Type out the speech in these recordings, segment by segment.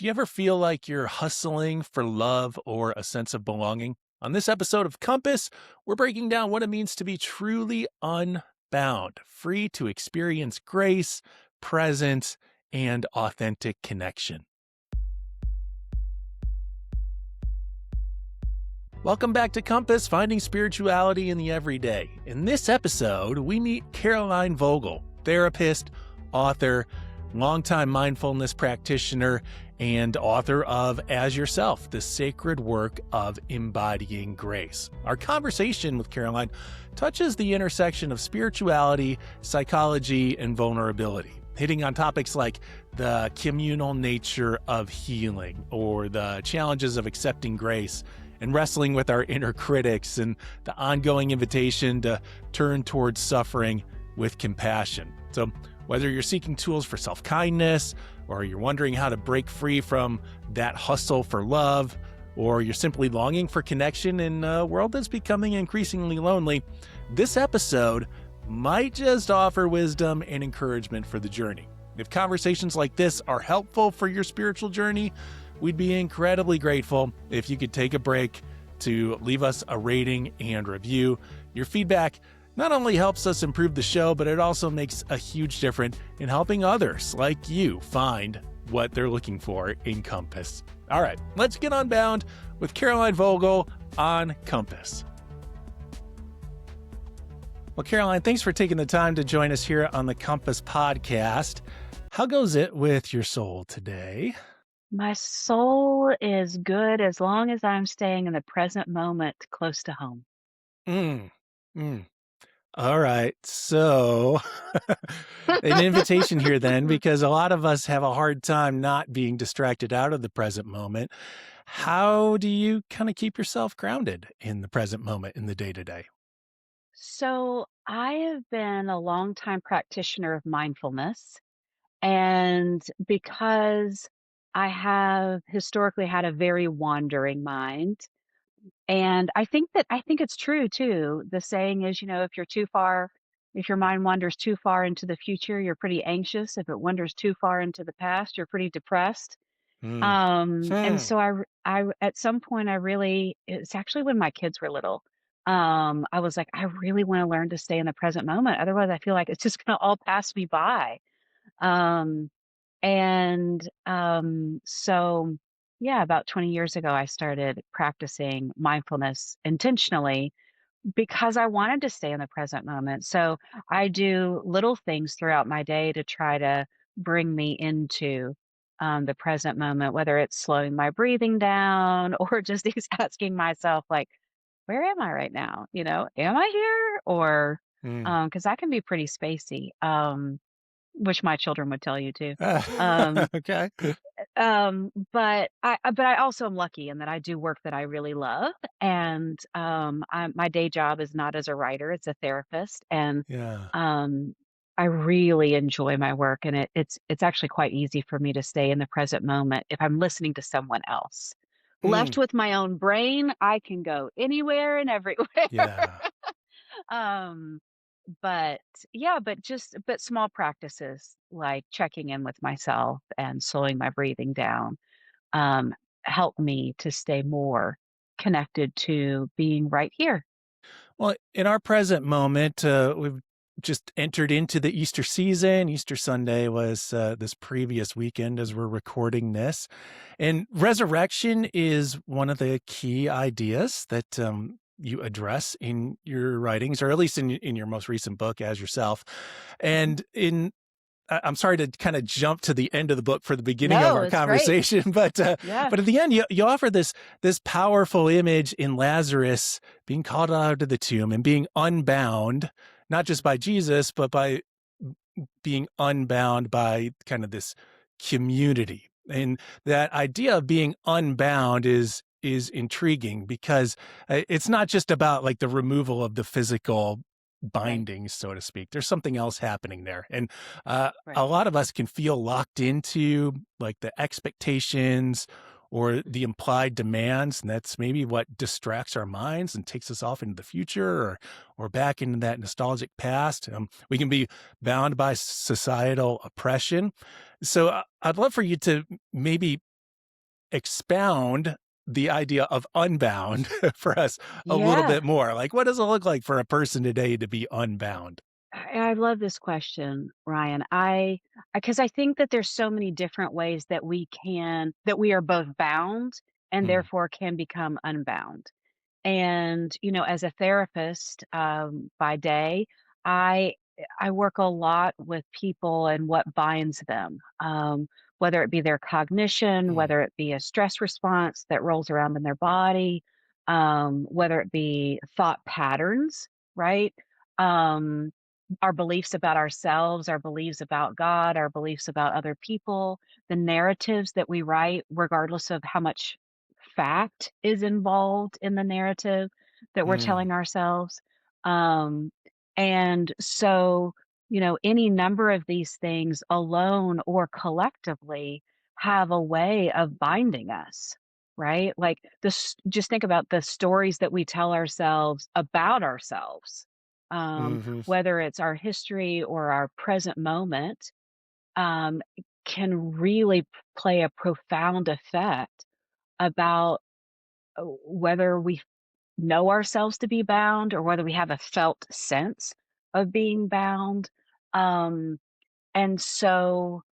Do you ever feel like you're hustling for love or a sense of belonging? On this episode of Compass, we're breaking down what it means to be truly unbound, free to experience grace, presence, and authentic connection. Welcome back to Compass, finding spirituality in the everyday. In this episode, we meet Caroline Vogel, therapist, author, longtime mindfulness practitioner, and author of As Yourself, the sacred work of embodying grace. Our conversation with Caroline touches the intersection of spirituality, psychology, and vulnerability, hitting on topics like the communal nature of healing or the challenges of accepting grace and wrestling with our inner critics and the ongoing invitation to turn towards suffering with compassion. So whether you're seeking tools for self-kindness, or you're wondering how to break free from that hustle for love, or you're simply longing for connection in a world that's becoming increasingly lonely, this episode might just offer wisdom and encouragement for the journey. If conversations like this are helpful for your spiritual journey, we'd be incredibly grateful if you could take a break to leave us a rating and review. Your feedback not only helps us improve the show, but it also makes a huge difference in helping others like you find what they're looking for in Compass. All right, let's get unbound with Caroline Vogel on Compass. Well, Caroline, thanks for taking the time to join us here on the Compass podcast. How goes it with your soul today? My soul is good as long as I'm staying in the present moment close to home. Mm, mm. All right. So an invitation here then, because a lot of us have a hard time not being distracted out of the present moment. How do you kind of keep yourself grounded in the present moment in the day-to-day? So I have been a longtime practitioner of mindfulness. And because I have historically had a very wandering mind, and I think it's true too. The saying is, if your mind wanders too far into the future, you're pretty anxious. If it wanders too far into the past, you're pretty depressed. Mm. And Hmm. so at some point, it's actually when my kids were little. I was like, I really want to learn to stay in the present moment. Otherwise, I feel like it's just going to all pass me by. Um, so yeah, about 20 years ago, I started practicing mindfulness intentionally because I wanted to stay in the present moment. So I do little things throughout my day to try to bring me into the present moment, whether it's slowing my breathing down or just asking myself, like, where am I right now? Am I here? Or Mm. because I can be pretty spacey, which my children would tell you too. Um, Okay. but I also am lucky in that I do work that I really love, and my day job is not as a writer; it's a therapist, and Yeah. um, I really enjoy my work, and it's actually quite easy for me to stay in the present moment if I'm listening to someone else. Left Mm. with my own brain, I can go anywhere and everywhere. Yeah. um, but yeah, but small practices like checking in with myself and slowing my breathing down um, help me to stay more connected to being right here. Well, in our present moment, we've just entered into the Easter season. Easter Sunday was this previous weekend as we're recording this. And resurrection is one of the key ideas that you address in your writings, or at least in your most recent book, As Yourself. Mhm. And I'm sorry to kind of jump to the end of the book for the beginning of No, our it's great. conversation, but Yeah. at the end, you offer this powerful image in Lazarus being called out of the tomb and being unbound, not just by Jesus, but by being unbound by kind of this community. And that idea of being unbound is intriguing because it's not just about like the removal of the physical Right. bindings, so to speak. There's something else happening there. And a Right. lot of us can feel locked into like the expectations or the implied demands. And that's maybe what distracts our minds and takes us off into the future or back into that nostalgic past. We can be bound by societal oppression. So I'd love for you to maybe expound the idea of unbound for us a little Yeah. bit more. Like, what does it look like for a person today to be unbound? I love this question, Ryan. Because I think that there's so many different ways that we are both bound and Mm, therefore can become unbound. And, as a therapist, by day, I I work a lot with people and what binds them, whether it be their cognition, mm, whether it be a stress response that rolls around in their body, whether it be thought patterns, right? Um, our beliefs about ourselves, our beliefs about God, our beliefs about other people, the narratives that we write, regardless of how much fact is involved in the narrative that we're mm, telling ourselves. Um, and so, any number of these things alone or collectively have a way of binding us, right? Like this, just think about the stories that we tell ourselves about ourselves, mhm, whether it's our history or our present moment, um, can really play a profound effect about whether we know ourselves to be bound or whether we have a felt sense of being bound. Um, and so,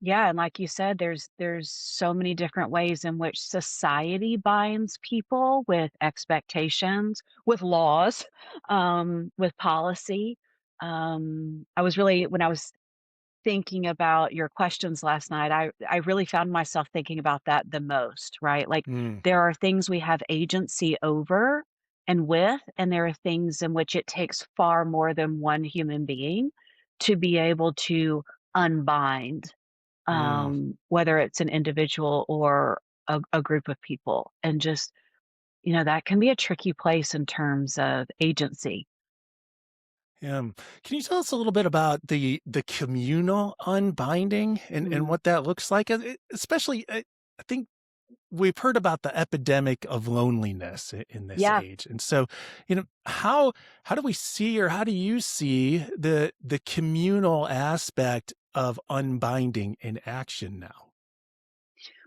yeah, and like you said, there's so many different ways in which society binds people with expectations, with laws, with policy. I was really when I was thinking about your questions last night, I really found myself thinking about that the most, right? Like mm, there are things we have agency over and with, and there are things in which it takes far more than one human being to be able to unbind, mm. whether it's an individual or a group of people. And just, that can be a tricky place in terms of agency. Can you tell us a little bit about the communal unbinding and Mm. what that looks like? Especially, I think we've heard about the epidemic of loneliness in this Yeah. age, and so how do we see, or how do you see the communal aspect of unbinding in action now?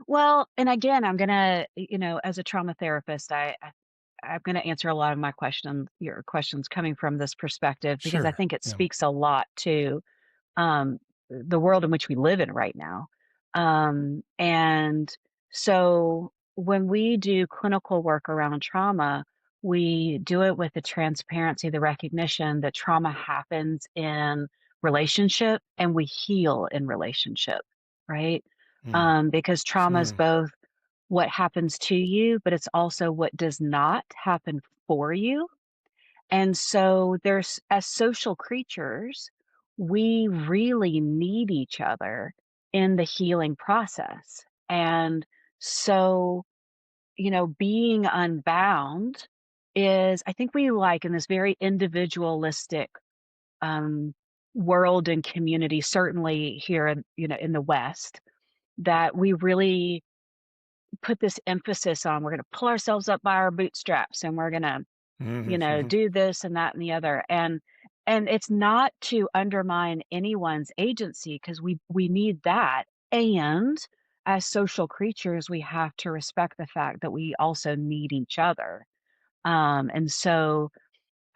Well, and again, I'm gonna, as a trauma therapist, I'm gonna answer a lot of your questions coming from this perspective because I Sure. think it Yeah. speaks a lot to the world in which we live in right now. And so when we do clinical work around trauma, we do it with the transparency, the recognition that trauma happens in relationship and we heal in relationship, right? Mm, Because trauma is mm, both what happens to you, but it's also what does not happen for you. And so there's as social creatures, we really need each other in the healing process. And so, being unbound is I think we like in this very individualistic um world and community, certainly here in, in the West, that we really put this emphasis on we're going to pull ourselves up by our bootstraps and we're going to mhm, mhm, do this and that and the other. And it's not to undermine anyone's agency because we need that. And as social creatures, we have to respect the fact that we also need each other. And so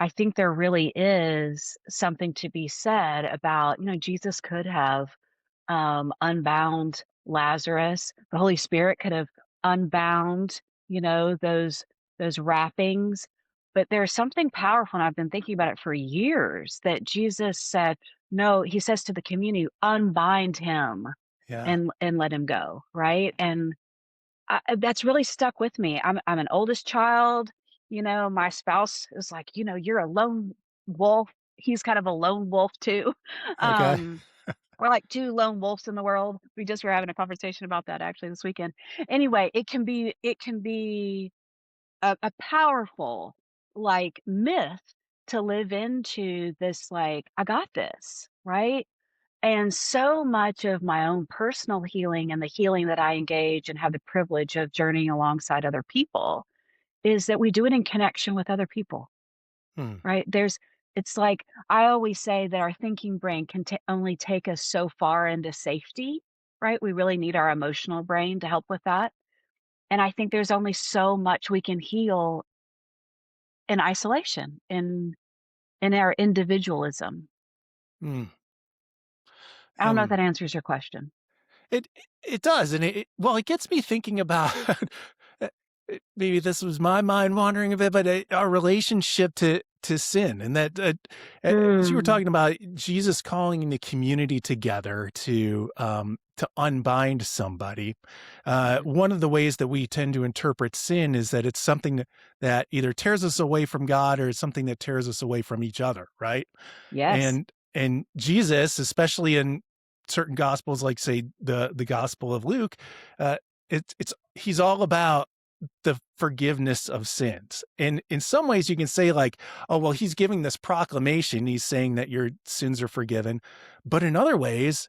I think there really is something to be said about, Jesus could have unbound Lazarus. The Holy Spirit could have unbound, those wrappings. But there's something powerful, and I've been thinking about it for years, that Jesus said, no, he says to the community, unbind him yeah. and let him go, right? And that's really stuck with me. I'm an oldest child. My spouse is like, you're a lone wolf. He's kind of a lone wolf too. Okay. Um, we're like 2 lone wolves in the world. We just were having a conversation about that actually this weekend. Anyway, it can be a powerful, like, myth to live into this, like, "I got this," right? And so much of my own personal healing and the healing that I engage and have the privilege of journeying alongside other people is that we do it in connection with other people. Hmm. Right? It's like I always say that our thinking brain can only take us so far into safety, right? We really need our emotional brain to help with that. And I think there's only so much we can heal in isolation, in our individualism. Mm. I don't know if Um, that answers your question. it does, and well, it gets me thinking about uh, maybe this was my mind wandering a bit, but our relationship to sin, and that as you were Mm. talking about Jesus calling the community together to unbind somebody. Mhm. One of the ways that we tend to interpret sin is that it's something that either tears us away from God or it's something that tears us away from each other, right? Yes. And Jesus, especially in certain gospels, like say the Gospel of Luke, uh, it's he's all about the forgiveness of sins. And in some ways, you can say like, oh well, he's giving this proclamation. He's saying that your sins are forgiven, but in other ways,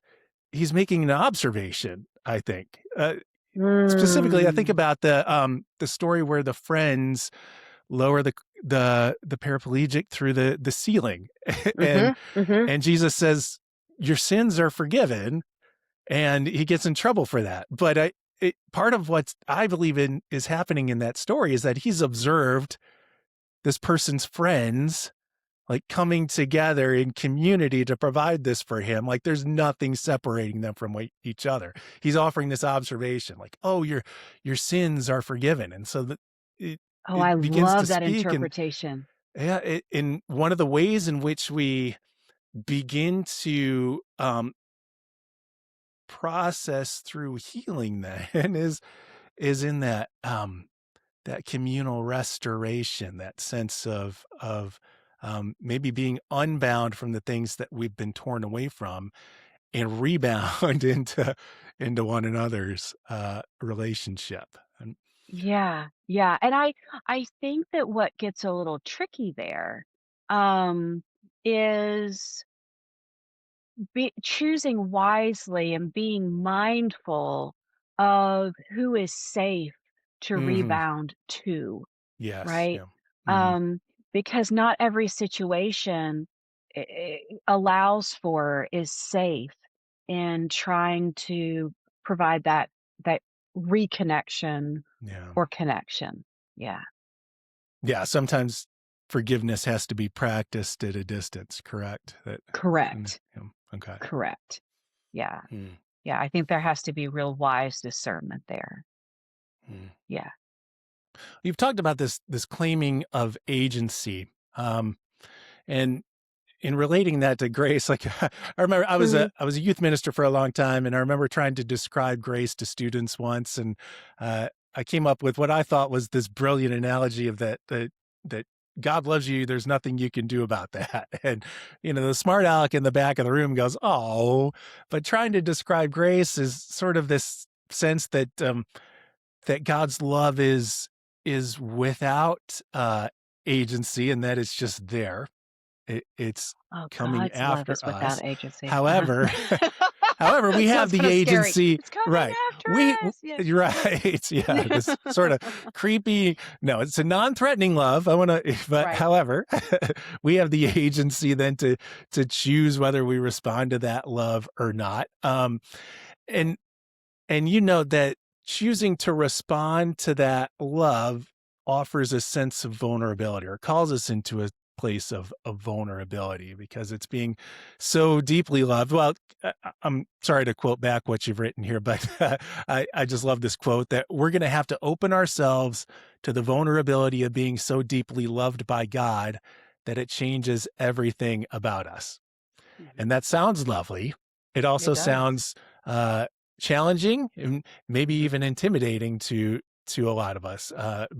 he's making an observation. I think. Specifically, I think Mm. about the story where the friends lower the paraplegic through the ceiling, and Mhm, mhm. and Jesus says, "Your sins are forgiven," and he gets in trouble for that. But part of what I believe in is happening in that story is that he's observed this person's friends like coming together in community to provide this for him. Like there's nothing separating them from each other. He's offering this observation, like, "Oh, your sins are forgiven," and so that it Oh, I it begins to love that speak and interpretation. yeah, in one of the ways in which we begin to process through healing then is in that communal restoration, that sense of maybe being unbound from the things that we've been torn away from and rebound into one another's relationship. And Yeah, yeah, and I think that what gets a little tricky there, is choosing wisely and being mindful of who is safe to mhm, rebound to, yes, right? yeah. Mhm, Um, because not every situation allows for is safe in trying to provide that reconnection yeah. or connection. Yeah, Yeah, sometimes forgiveness has to be practiced at a distance, correct? correct, Yeah, okay. correct. Yeah, Mm, yeah. I think there has to be real wise discernment there. mm. Yeah. You've talked about this claiming of agency, and in relating that to grace, like I remember Mhm. I was a youth minister for a long time, and I remember trying to describe grace to students once, and I came up with what I thought was this brilliant analogy of that God loves you. There's nothing you can do about that. And the smart aleck in the back of the room goes, "Oh," but trying to describe grace is sort of this sense that God's love is without agency, and that it's just there. It's Oh, coming God's love after is without us. agency. However, however, we have Sounds the kinda scary. agency, It's coming right? after us. Yeah. You're right. Yeah, this sort of creepy. No, it's a non-threatening love. I want to, but Right. however, we have the agency then to choose whether we respond to that love or not. And that choosing to respond to that love offers a sense of vulnerability or calls us into a place of vulnerability because it's being so deeply loved. Well, I'm sorry to quote back what you've written here, but I just love this quote that we're going to have to open ourselves to the vulnerability of being so deeply loved by God that it changes everything about us. And Mhm. that sounds lovely. It It also does. sounds challenging and maybe Mhm. even intimidating to a lot of us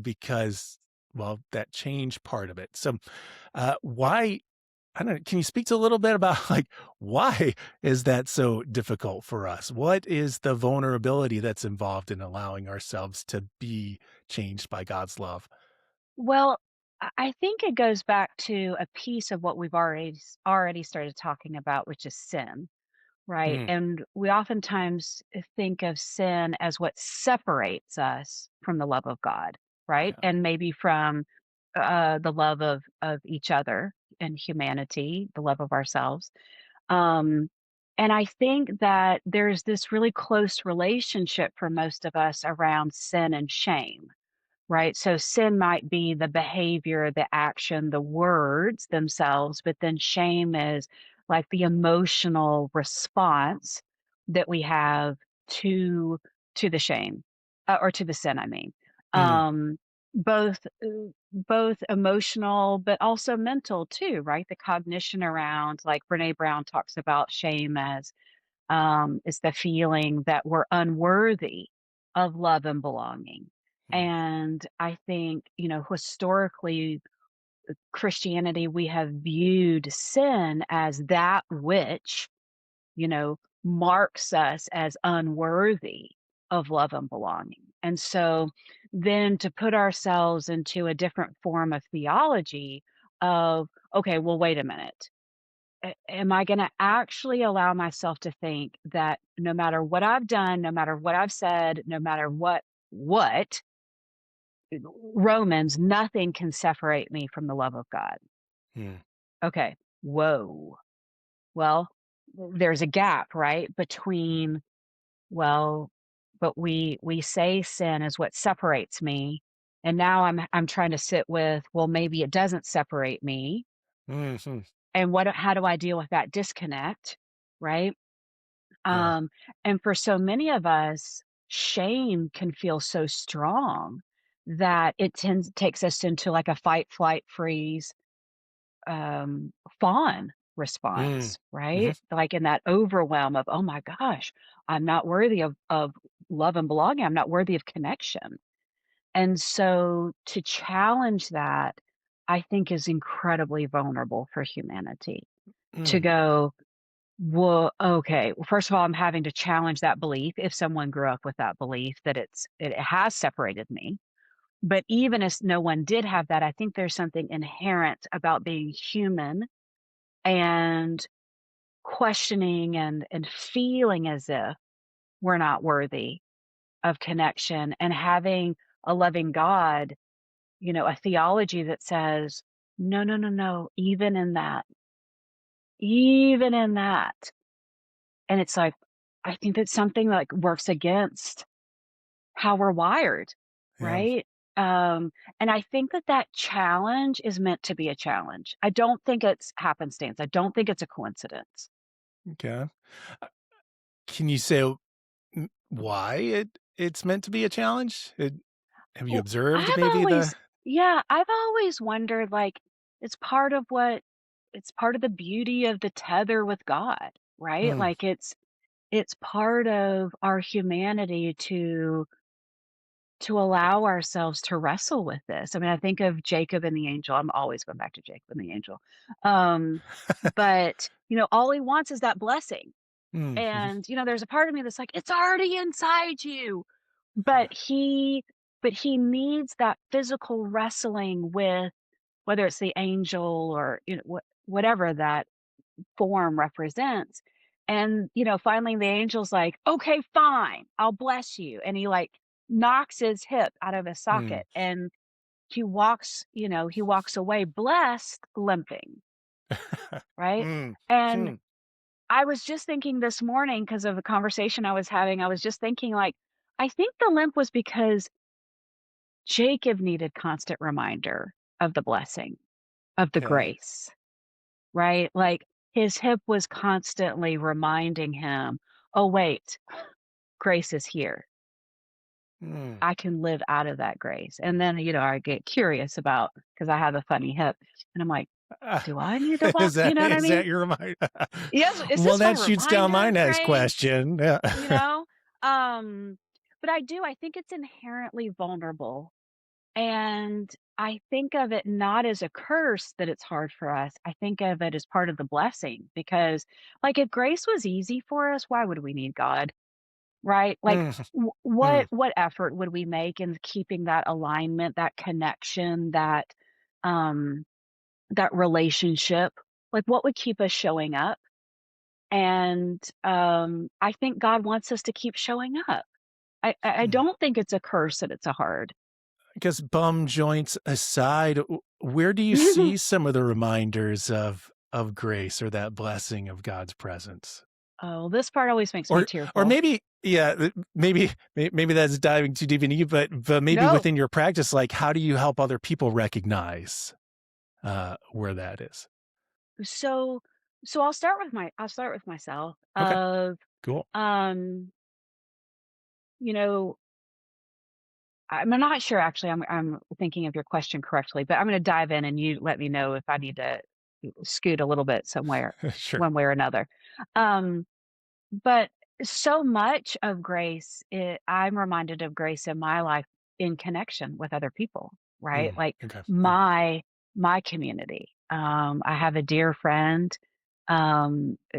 because, well, that change part of it. So, why? I don't know. Can you speak to a little bit about like why is that so difficult for us? What is the vulnerability that's involved in allowing ourselves to be changed by God's love? Well, I think it goes back to a piece of what we've already started talking about, which is sin, right? Mm, And we oftentimes think of sin as what separates us from the love of God, right? yeah. And maybe from the love of each other and humanity, the love of ourselves. Um, And I think that there's this really close relationship for most of us around sin and shame. Right? So sin might be the behavior, the action, the words themselves, but then shame is like the emotional response that we have to to the shame, or to the sin, I mean. Mm, Um, both both emotional, but also mental too, right? The cognition around, like Brene Brown talks about shame as is the feeling that we're unworthy of love and belonging. mm, And I think, historically, Christianity, we have viewed sin as that which, you know, marks us as unworthy of love and belonging. And so then to put ourselves into a different form of theology of, okay, well, wait a minute, am I gonna actually allow myself to think that no matter what I've done, no matter what I've said, no matter what, Romans, nothing can separate me from the love of God. mm, Okay. Whoa. Well, there's a gap, right? Between, well, but we say sin is what separates me. And now I'm trying to sit with, well, maybe it doesn't separate me. mhm. And how do I deal with that disconnect? Right? Yeah. Um, and for so many of us, shame can feel so strong that it takes us into like a fight, flight, freeze, fawn Mm, response, mhm, right? Like in that overwhelm of, oh my gosh, I'm not worthy of love and belonging. I'm not worthy of connection. And so to challenge that, I think is incredibly vulnerable for humanity to mm, go, well, okay. Well, first of all, I'm having to challenge that belief if someone grew up with that belief that it has separated me. But even if no one did have that, I think there's something inherent about being human and questioning and feeling as if we're not worthy of connection and having a loving God, a theology that says, no, no, no, no, even in that. And it's like, I think that's something like works against how we're wired, yeah, right? And I think that that challenge is meant to be a challenge. I don't think it's happenstance. I don't think it's a coincidence. okay. Uh, can you say why it's meant to be a challenge? Have you Well, observed I've maybe the always, yeah, I've always wondered like, it's part of what, it's part of the beauty of the tether with God, right? mm, Like it's part of our humanity to allow ourselves to wrestle with this. I mean, I think of Jacob and the angel. I'm always going back to Jacob and the angel. Um, but, all he wants is that blessing. mm, mhm, And, there's a part of me that's like, it's already inside you. But he needs that physical wrestling with whether it's the angel or whatever that form represents. And, finally the angel's like, okay, fine, I'll bless you. And he like knocks his hip out of his mm, socket and he walks away blessed, limping, right? mm, And hmm, I was just thinking this morning because of a conversation I was having, I was just thinking like, I think the limp was because Jacob needed constant reminder of the blessing, of the 'kay, grace. Right? Like, his hip was constantly reminding him, "Oh, wait, grace is here. mm. I can live out of that grace." And then, I get curious about because I have a funny hip, and I'm like, Uh, "Do I need to walk?" is You that know what I is mean? that your reminder? Yes, is Well, this my that shoots down reminder my of next grace? question, yeah. You know? Um, but I think it's inherently vulnerable. And I think of it not as a curse that it's hard for us. I think of it as part of the blessing because, like, if grace was easy for us, why would we need God? Right? Like, Mm, what mm, what effort would we make in keeping that alignment, that connection, um, that relationship? Like, what would keep us showing up? And I think God wants us to keep showing up. I mm. don't think it's a curse that it's a hard. Guess bum joints aside, where do you see some of the reminders of grace or that blessing of God's presence? Oh, this part always makes me Or tearful. maybe, yeah, maybe that's diving too deep into you, but maybe No. within your practice, like, how do you help other people recognize, where that is? So I'll start with myself Okay, of, cool. um, you know, I'm not sure actually I'm thinking of your question correctly, but I'm gonna dive in and you let me know if I need to scoot a little bit somewhere, Sure. one way or another. Um, but so much of grace, I'm reminded of grace in my life in connection with other people, right? Like Okay. Mm, my community. I have a dear friend.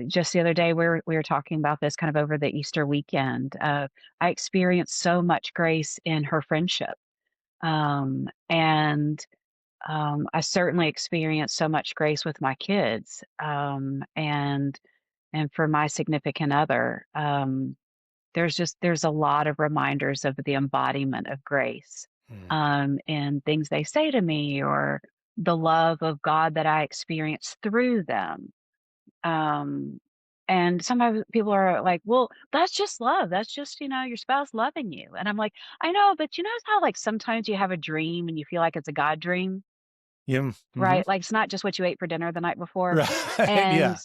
Just the other day, we were talking about this kind of over the Easter weekend. I experienced so much grace in her friendship, and I certainly experienced so much grace with my kids, and for my significant other. There's a lot of reminders of the embodiment of grace, mm, and things they say to me or the love of God that I experience through them. Um, and sometimes people are like, "Well, that's just love. That's just, your spouse loving you." And I'm like, "I know, but you know how like sometimes you have a dream and you feel like it's a God dream, yeah, mhm. right? Like it's not just what you ate for dinner the night before." Right, And yeah.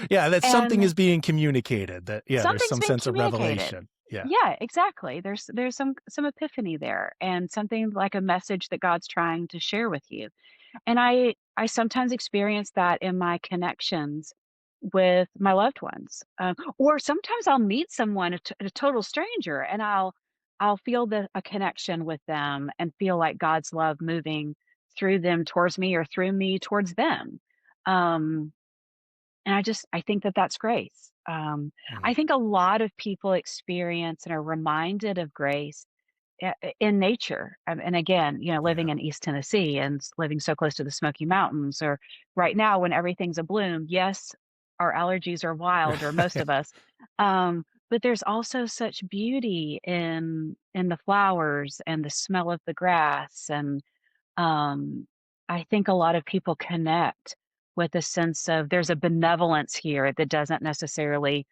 Yeah, that something and is being communicated, that yeah, there's something's some being sense of communicated. revelation. Yeah. Yeah, exactly. There's some epiphany there and something like a message that God's trying to share with you. And I sometimes experience that in my connections with my loved ones. Or sometimes I'll meet someone, a total stranger, and I'll feel a connection with them and feel like God's love moving through them towards me or through me towards them. Um, and I think that that's grace. Mm, I think a lot of people experience and are reminded of grace in nature. And again, yeah. living in East Tennessee and living so close to the Smoky Mountains, or right now when everything's a bloom, yes, our allergies are wild, or most of us. But there's also such beauty in the flowers and the smell of the grass, and I think a lot of people connect with a sense of there's a benevolence here that doesn't necessarily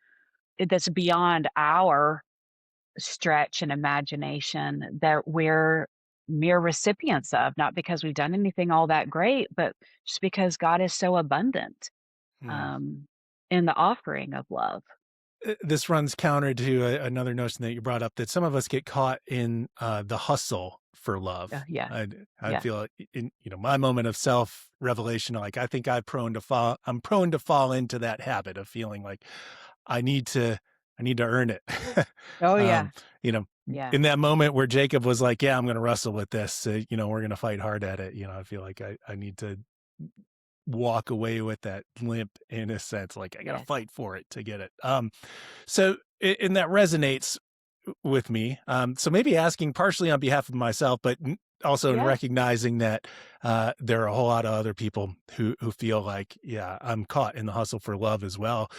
that's beyond our stretch and imagination, that we're mere recipients of, not because we've done anything all that great, but just because God is so abundant, Mm. um, in the offering of love. This runs counter to another notion that you brought up, that some of us get caught in the hustle for love. Yeah, I yeah, feel like in my moment of self revelation, like I think I'm prone to fall into that habit of feeling like I need to I need to earn it. oh yeah, um, you know, yeah, in that moment where Jacob was like, "Yeah, I'm going to wrestle with this. We're going to fight hard at it." I feel like I need to walk away with that limp in a sense, like I got to yes, fight for it to get it. So and that resonates with me. So maybe asking partially on behalf of myself, but also in yeah, recognizing that there are a whole lot of other people who feel like, yeah, I'm caught in the hustle for love as well.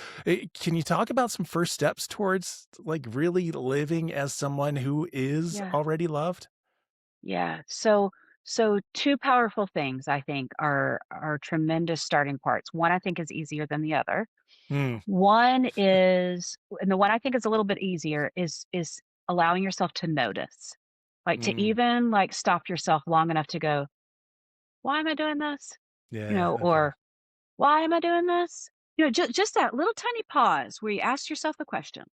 Can you talk about some first steps towards like really living as someone who is yeah. already loved? Yeah. So two powerful things I think are tremendous starting parts. One I think is easier than the other. Mm, One is and the one I think is a little bit easier is allowing yourself to notice. Like to mm, even like stop yourself long enough to go, "Why am I doing this?" yeah. Okay. Or "Why am I doing this?" Just that little tiny pause where you ask yourself the question,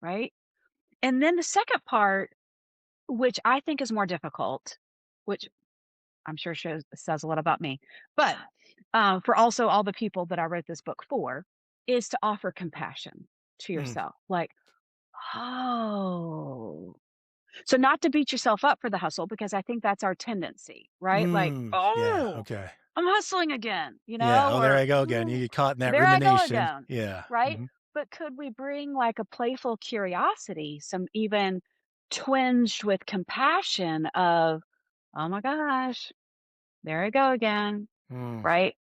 right? And then the second part, which I think is more difficult, which I'm sure says a lot about me. But, for also all the people that I wrote this book for, is to offer compassion to Mm, yourself. Like, "Oh." So not to beat yourself up for the hustle because I think that's our tendency, right? Like, yeah. "Oh, Okay. I'm hustling again," Yeah. Oh, there or, I go again. You "Ooh, get caught in that there I go rumination. again," Yeah. right? Hmm. But could we bring like a playful curiosity, some even twinged with compassion of, "Oh my gosh, there I go again." Mm, Right?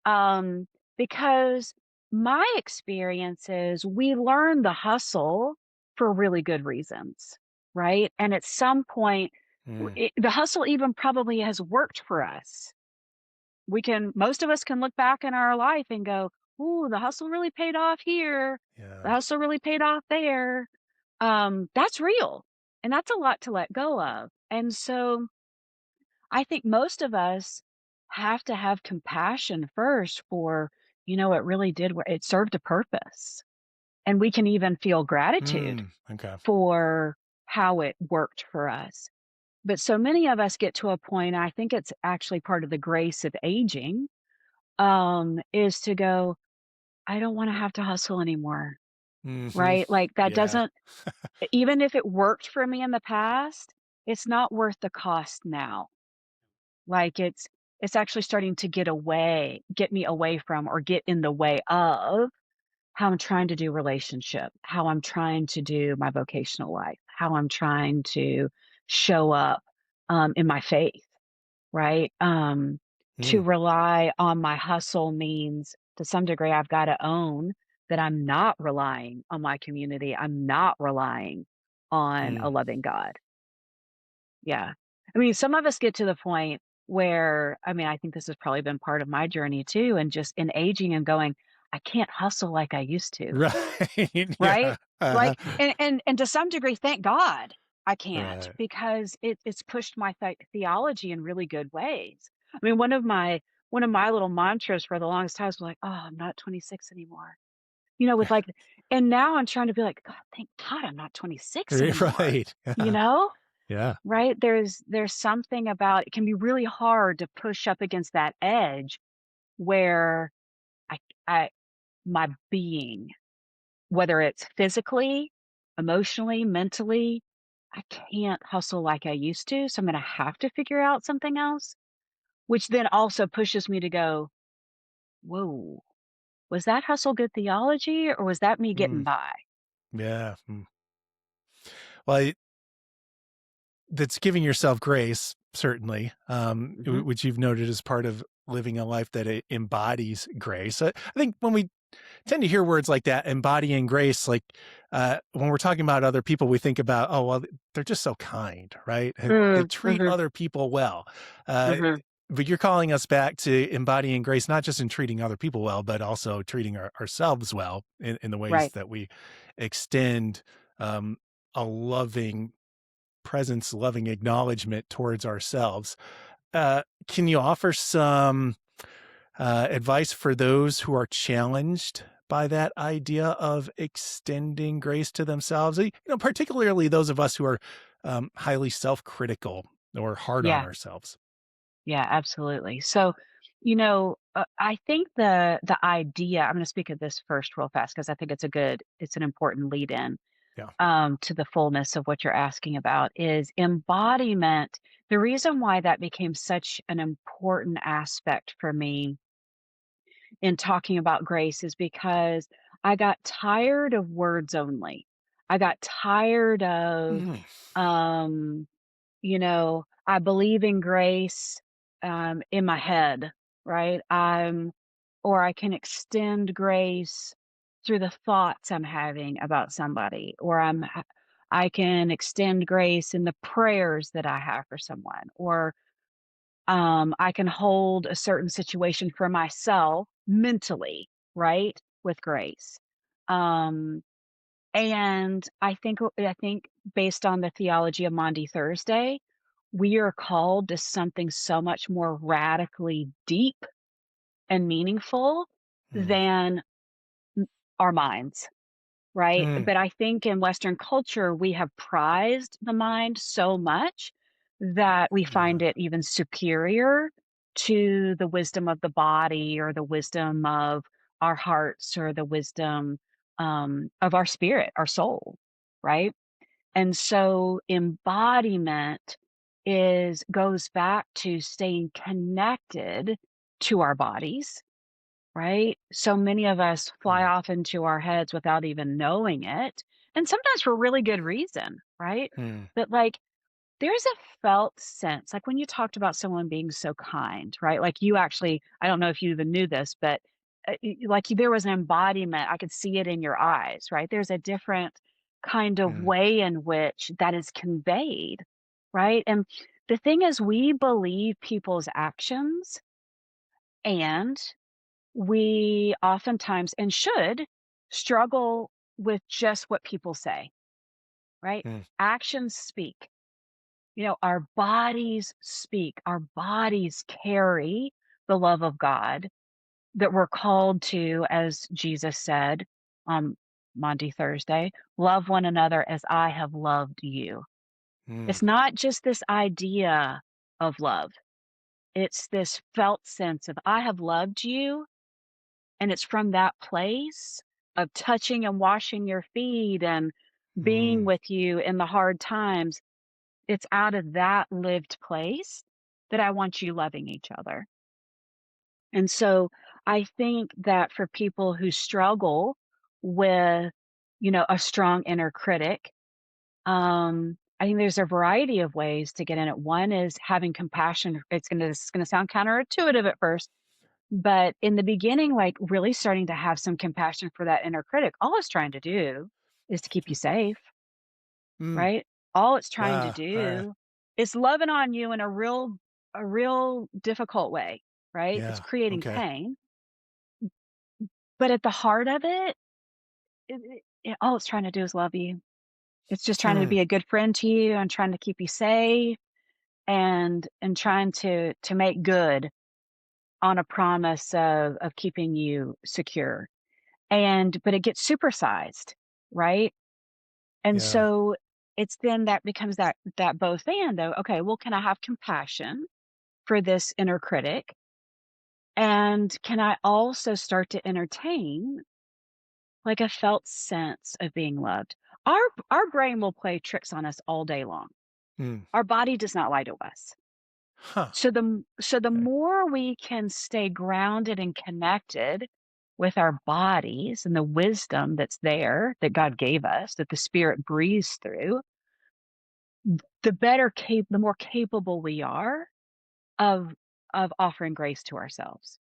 Um, because my experience is we learn the hustle for really good reasons, right? And at some point, mm, the hustle even probably has worked for us. Most of us can look back in our life and go, ooh, the hustle really paid off here. The Yeah. hustle really paid off there. That's real. And that's a lot to let go of. And so I think most of us have to have compassion first for, it really did, it served a purpose. And we can even feel gratitude Okay. for how it worked for us. But so many of us get to a point, I think it's actually part of the grace of aging, is to go, I don't want to have to hustle anymore. Mhm. Right? Like that Yeah. doesn't, even if it worked for me in the past, it's not worth the cost now. Like it's actually starting to get me away from or get in the way of how I'm trying to do relationship, how I'm trying to do my vocational life, how I'm trying to show up in my faith, right? To Mm, rely on my hustle means to some degree I've got to own that I'm not relying on my community. I'm not relying on mm. a loving God. Yeah. I mean, some of us get to the point where, I mean, I think this has probably been part of my journey too, and just in aging and going, I can't hustle like I used to. Right. Yeah. Right? Like, and to some degree, thank God I can't Right. because it's pushed my theology in really good ways. I mean, one of my little mantras for the longest time was like, "Oh, I'm not 26 anymore." With like, and now I'm trying to be like, "God, thank God I'm not 26 anymore." Right. You Yeah. know? Yeah. Right? There's something about it can be really hard to push up against that edge where I I my being, whether it's physically, emotionally, mentally, I can't hustle like I used to, so I'm gonna have to figure out something else, which then also pushes me to go, "Whoa, was that hustle good theology or was that me getting Mm, by?" yeah. Well, that's giving yourself grace, certainly, Mhm. which you've noted as part of living a life that embodies grace. I think when we tend to hear words like that, embodying grace, like when we're talking about other people, we think about, oh, well, they're just so kind, right? They Mm, treat mhm, other people well. Uh, mhm. but you're calling us back to embodying grace, not just in treating other people well, but also treating ourselves well in the ways Right. that we extend um, a loving presence, loving acknowledgement towards ourselves. Can you offer some advice for those who are challenged by that idea of extending grace to themselves? Particularly those of us who are highly self-critical or hard on Yeah. ourselves. Yeah, absolutely. So, I think the idea, I'm going to speak of this first real fast because I think it's an important lead in Yeah. to the fullness of what you're asking about is embodiment. The reason why that became such an important aspect for me in talking about grace is because I got tired of words only. I got tired of, Mhm. um, I believe in grace in my head, right? Or I can extend grace through the thoughts I'm having about somebody, or I can extend grace in the prayers that I have for someone, or I can hold a certain situation for myself mentally, right, with grace. Um, and I think based on the theology of Maundy Thursday, we are called to something so much more radically deep and meaningful Mm. than our minds, right? Mm. But I think in Western culture, we have prized the mind so much that we Yeah. find it even superior to the wisdom of the body or the wisdom of our hearts or the wisdom of our spirit, our soul, right? And so embodiment is goes back to staying connected to our bodies, right? So many of us fly Mm. off into our heads without even knowing it, and sometimes for really good reason, right? Mm. But like there's a felt sense, like when you talked about someone being so kind, right? Like you actually, I don't know if you even knew this, but there was an embodiment. I could see it in your eyes, right? There's a different kind of Mm. way in which that is conveyed, right? And the thing is, we believe people's actions and we oftentimes and should struggle with just what people say, right? Mm, Actions speak. Our bodies speak. Our bodies carry the love of God that we're called to, as Jesus said on Maundy Thursday, love one another as I have loved you. mm, It's not just this idea of love. It's this felt sense of I have loved you. And it's from that place of touching and washing your feet and being mm, with you in the hard times. It's out of that lived place that I want you loving each other. And so I think that for people who struggle with, a strong inner critic, I think there's a variety of ways to get in it. One is having compassion. It's gonna sound counterintuitive at first, but in the beginning, like really starting to have some compassion for that inner critic. All it's trying to do is to keep you safe, mm. right? All it's trying to Wow. do is loving on you in a real difficult way, right? It's Yeah. creating Okay. pain. But at the heart of it, all it's trying to do is love you. It's just trying to Hmm. be a good friend to you and trying to keep you safe and trying to make good on a promise of keeping you secure. But it gets supersized, right? And Yeah. so it's then that becomes that both and though. Okay, well, can I have compassion for this inner critic? And can I also start to entertain like a felt sense of being loved? Our brain will play tricks on us all day long. Mm. Our body does not lie to us. Huh. So the Okay. more we can stay grounded and connected with our bodies and the wisdom that's there that God gave us, that the Spirit breathes through, the more capable we are of offering grace to ourselves.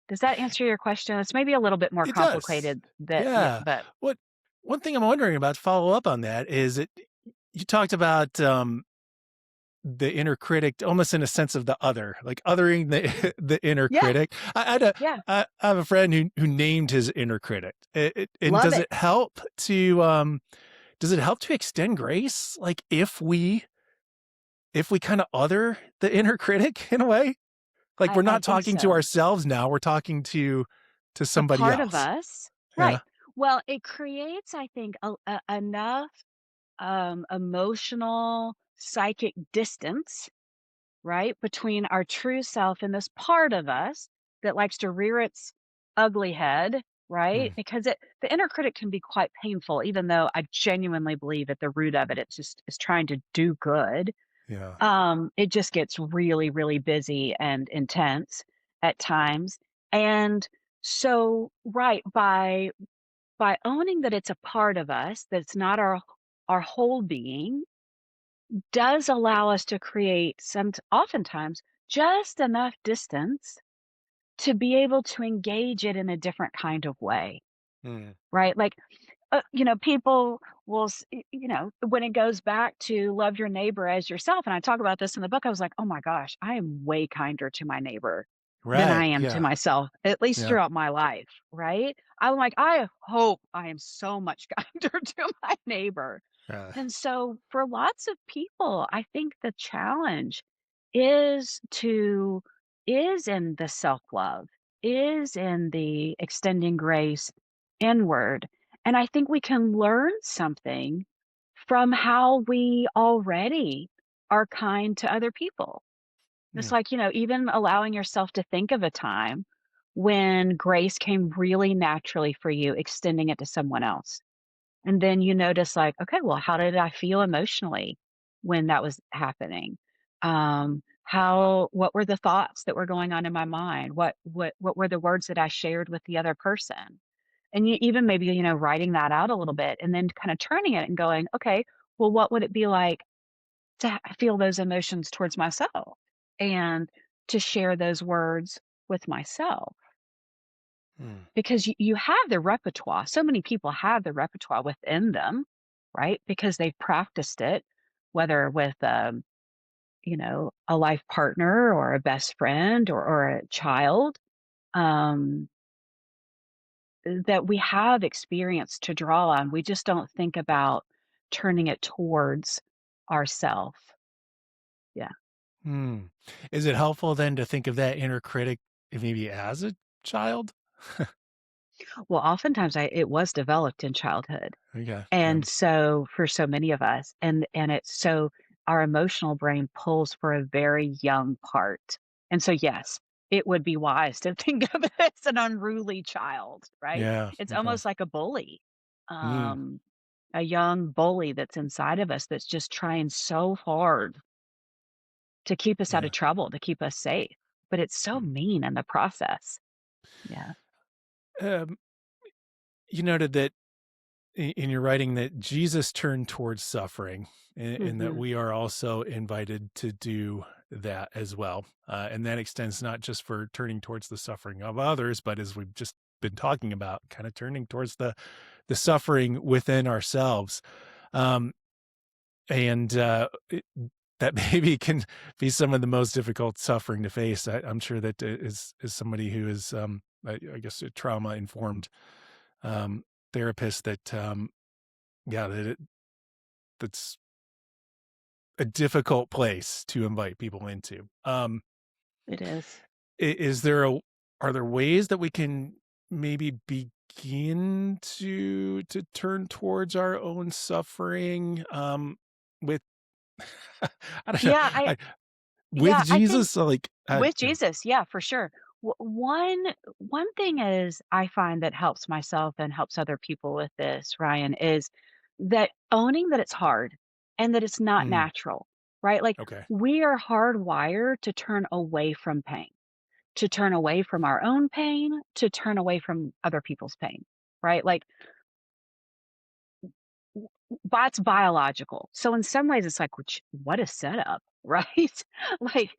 Does that answer your question? It's maybe a little bit more It does. complicated that yeah, Yeah. but What one thing I'm wondering about to follow up on that is it you talked about the inner critic almost in a sense of the other, like othering the the inner yeah, critic. I had a yeah, I have a friend who named his inner critic. And love it. does it help to extend grace? Like if we kind of other the inner critic in a way? Like we're I not think talking to so. ourselves now, we're talking to A somebody part of else. us, Yeah. right? Well, it creates, I think, enough emotional, psychic distance, right, between our true self and this part of us that likes to rear its ugly head, right? Mm, Because the inner critic can be quite painful, even though I genuinely believe at the root of it, it's just is trying to do good. yeah. It just gets really, really busy and intense at times. And so, right, by owning that it's a part of us, that it's not our whole being, does allow us to create oftentimes just enough distance to be able to engage it in a different kind of way, Mm, right? Like, people will, when it goes back to love your neighbor as yourself, and I talk about this in the book, I was like, oh my gosh, I am way kinder to my neighbor than I right. am to Yeah. myself, at least Yeah. throughout my life, right? I'm like, I hope I am so much kinder to my neighbor. Uh, And so for lots of people, I think the challenge is to is in the self-love, is in the extending grace inward. And I think we can learn something from how we already are kind to other people. It's mm, like, even allowing yourself to think of a time when grace came really naturally for you, extending it to someone else. And then you notice like, okay, well, how did I feel emotionally when that was happening? What were the thoughts that were going on in my mind? What were the words that I shared with the other person? And you even maybe, writing that out a little bit and then kind of turning it and going, okay, well, what would it be like to feel those emotions towards myself and to share those words with myself? mm. Because you have the repertoire. So many people have the repertoire within them, right? Because they've practiced it, whether with, a life partner or a best friend or a child. that we have experience to draw on. We just don't think about turning it towards ourself. Yeah. Hmm. Is it helpful then to think of that inner critic maybe as a child? Well, oftentimes it was developed in childhood. Okay. Yeah. And so for so many of us, and it's so our emotional brain pulls for a very young part. And so yes, it would be wise to think of it as an unruly child, right? Yeah. It's Okay. almost like a bully. Mm. Um a young bully that's inside of us that's just trying so hard to keep us out of Yeah. trouble, to keep us safe. But it's so Mm. mean in the process. Yeah. Um, you noted that in your writing that Jesus turned towards suffering, and that Mhm. we are also invited to do that as well. And that extends not just for turning towards the suffering of others, but as we've just been talking about, kind of turning towards the suffering within ourselves. Um, and that maybe can be some of the most difficult suffering to face. I'm sure that is somebody who is, I guess, a trauma informed um, therapist that yeah, that's a difficult place to invite people into. It is. Is there a are there ways that we can maybe begin to turn towards our own suffering, with I don't know, Yeah, with I think Jesus? So, like, with yeah. Jesus, yeah, for sure. One thing is I find that helps myself and helps other people with this, Ryan, is that owning that it's hard and that it's not Mm, natural, right? Like okay. we are hardwired to turn away from pain, to turn away from our own pain, to turn away from other people's pain, right? Like that's biological. So in some ways it's like, which what a setup, right? Like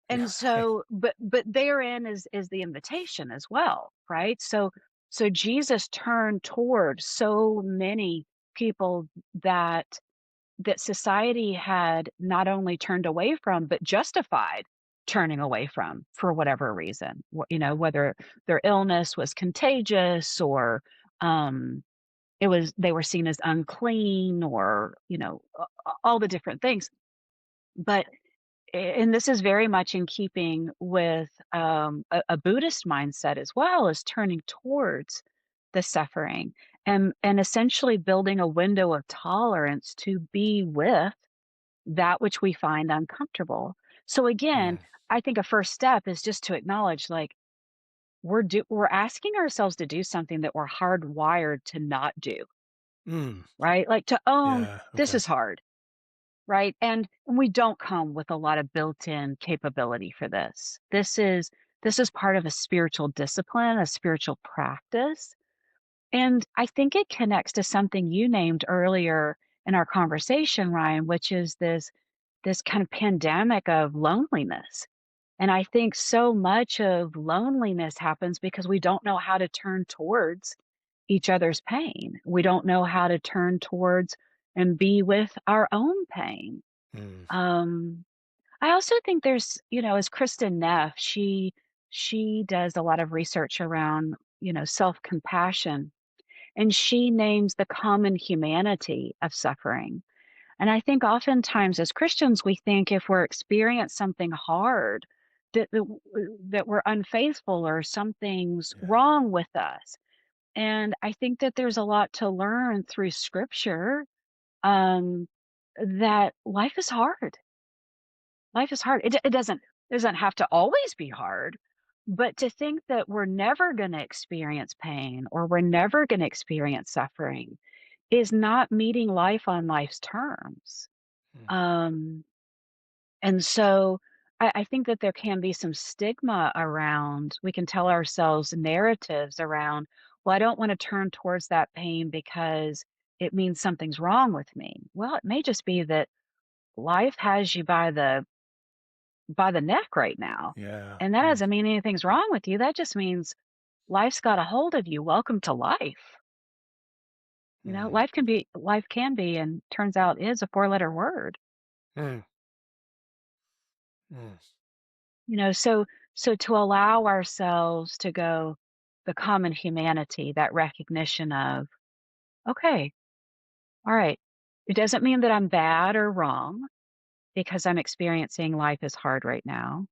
Yeah, and right. so but therein is the invitation as well, right? So Jesus turned toward so many people that society had not only turned away from, but justified turning away from for whatever reason. Whether their illness was contagious or um it was they were seen as unclean or, all the different things. But and this is very much in keeping with a Buddhist mindset as well as turning towards the suffering and essentially building a window of tolerance to be with that which we find uncomfortable. So again, Mm, I think a first step is just to acknowledge like we're asking ourselves to do something that we're hardwired to not do, mm, right? Like to own yeah, this okay. is hard. Right? And we don't come with a lot of built-in capability for this. This is part of a spiritual discipline, a spiritual practice. And I think it connects to something you named earlier in our conversation, Ryan, which is this kind of pandemic of loneliness. And I think so much of loneliness happens because we don't know how to turn towards each other's pain. We don't know how to turn towards and be with our own pain. Mm, um, I also think there's, as Kristen Neff, she does a lot of research around, self-compassion, and she names the common humanity of suffering. And I think oftentimes as Christians, we think if we're experiencing something hard, that we're unfaithful or something's yeah. wrong with us. And I think that there's a lot to learn through scripture, um, that life is hard. Life is hard. It doesn't have to always be hard, but to think that we're never gonna experience pain or we're never gonna experience suffering is not meeting life on life's terms. Mm, Um, and so I think that there can be some stigma around we can tell ourselves narratives around, "Well, I don't wanna turn towards that pain because it means something's wrong with me." Well, it may just be that life has you by the neck right now. yeah. And that Mm, doesn't mean anything's wrong with you. That just means life's got a hold of you. Welcome to life. mm, Life can be, and turns out is a four-letter word. mm, mm, So to allow ourselves to go, the common humanity, that recognition of, okay, all right, it doesn't mean that I'm bad or wrong because I'm experiencing life is hard right now,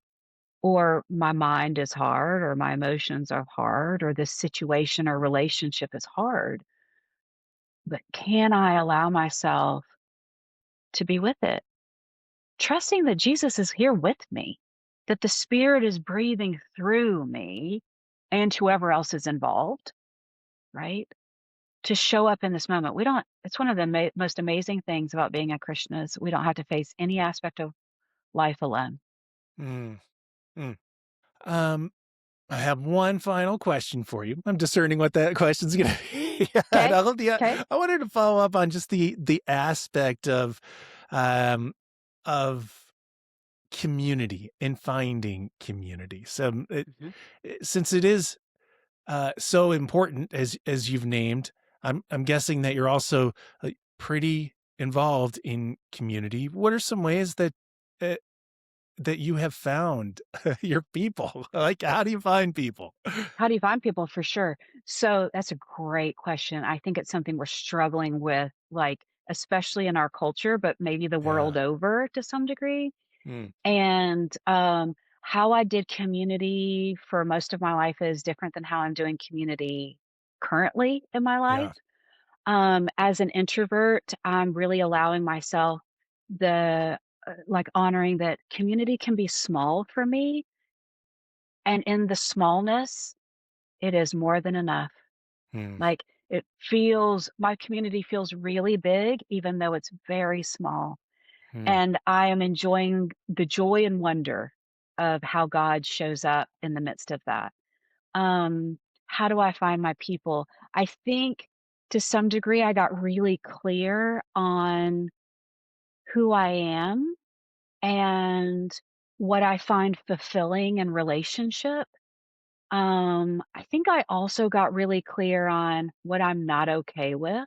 or my mind is hard, or my emotions are hard, or this situation or relationship is hard. But can I allow myself to be with it? Trusting that Jesus is here with me, that the Spirit is breathing through me and whoever else is involved, right? To show up in this moment. We don't, it's one of the most amazing things about being a Christian is we don't have to face any aspect of life alone. Mm, mm. Um, I have one final question for you. I'm discerning what that question's going to be. Okay. Okay. I wanted to follow up on just the aspect um, of community and finding community. So, Mhm. since it is so important as you've named, I'm guessing that you're also pretty involved in community. What are some ways uh, that you have found your people? Like, how do you find people? How do you find people for sure? So that's a great question. I think it's something we're struggling with, like, especially in our culture, but maybe the world Yeah. over to some degree. Mm, And how I did community for most of my life is different than how I'm doing community currently in my life. yeah. As an introvert, I'm really allowing myself the like honoring that community can be small for me. And in the smallness, it is more than enough. Mm, Like my community feels really big, even though it's very small. mm, And I am enjoying the joy and wonder of how God shows up in the midst of that. How do I find my people? I think to some degree I got really clear on who I am and what I find fulfilling in relationship. I think I also got really clear on what I'm not okay with,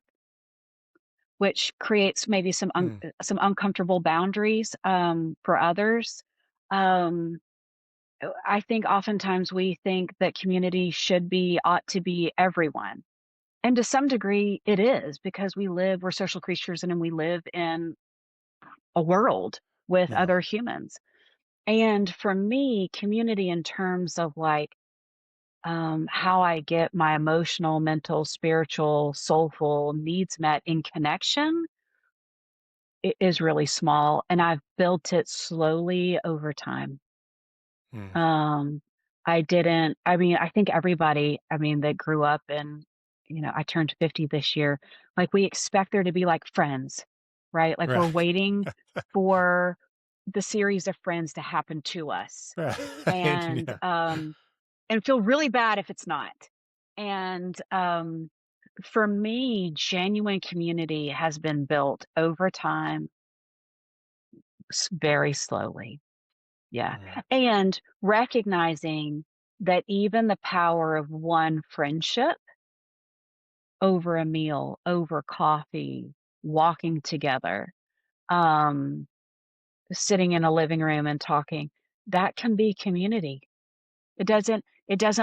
which creates maybe mm, some uncomfortable boundaries for others. Um, I think oftentimes we think that community ought to be everyone. And to some degree, it is because we're social creatures and we live in a world with yeah. other humans. And for me, community in terms of like how I get my emotional, mental, spiritual, soulful needs met in connection is really small. And I've built it slowly over time. Mm, Um, I mean, I think everybody, I mean, that grew up and, I turned 50 this year, like we expect there to be like friends, right? Like we're right. waiting for the series of friends to happen to us Right. and, Yeah. feel really bad if it's not. And, for me, genuine community has been built over time, very slowly. Yeah. Mm, And recognizing that even the power of one friendship over a meal, over coffee, walking together, um, sitting in a living room and talking, that can be community. It doesn't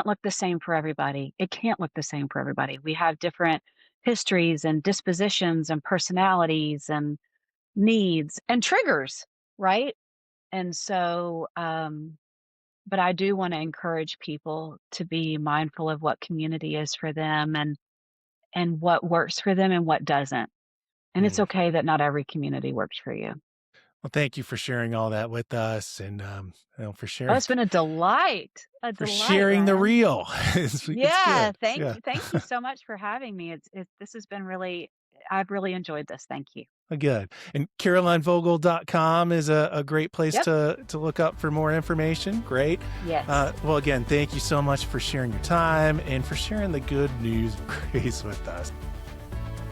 look the same for everybody. It can't look the same for everybody. We have different histories and dispositions and personalities and needs and triggers, right? And so but I do wanna encourage people to be mindful of what community is for them and what works for them and what doesn't. And it's mm. okay that not every community works for you. Well, thank you for sharing all that with us, and for Oh, sharing it's been a delight. A for delight, sharing the Ryan. real. It's Yeah, good. Yeah. thank you so much for having me. This has been really I've really enjoyed this. Thank you. Good. And CarolineVogel.com is a great place Yep. to look up for more information. Great. Yes. Well, again, thank you so much for sharing your time and for sharing the good news of grace with us.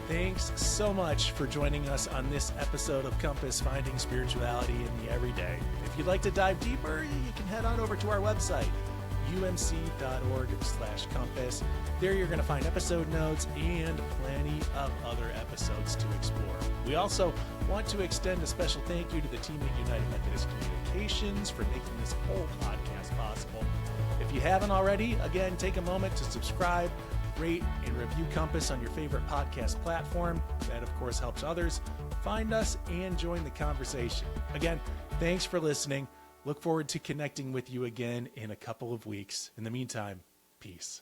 Thanks so much for joining us on this episode of Compass Finding Spirituality in the Everyday. If you'd like to dive deeper, you can head on over to our website, umc.org/compass. There you're going to find episode notes and plenty of other episodes to explore. We also want to extend a special thank you to the team at United Methodist Communications for making this whole podcast possible. If you haven't already, again, take a moment to subscribe, rate, and review Compass on your favorite podcast platform. That, of course, helps others find us and join the conversation. Again, thanks for listening. Look forward to connecting with you again in a couple of weeks. In the meantime, peace.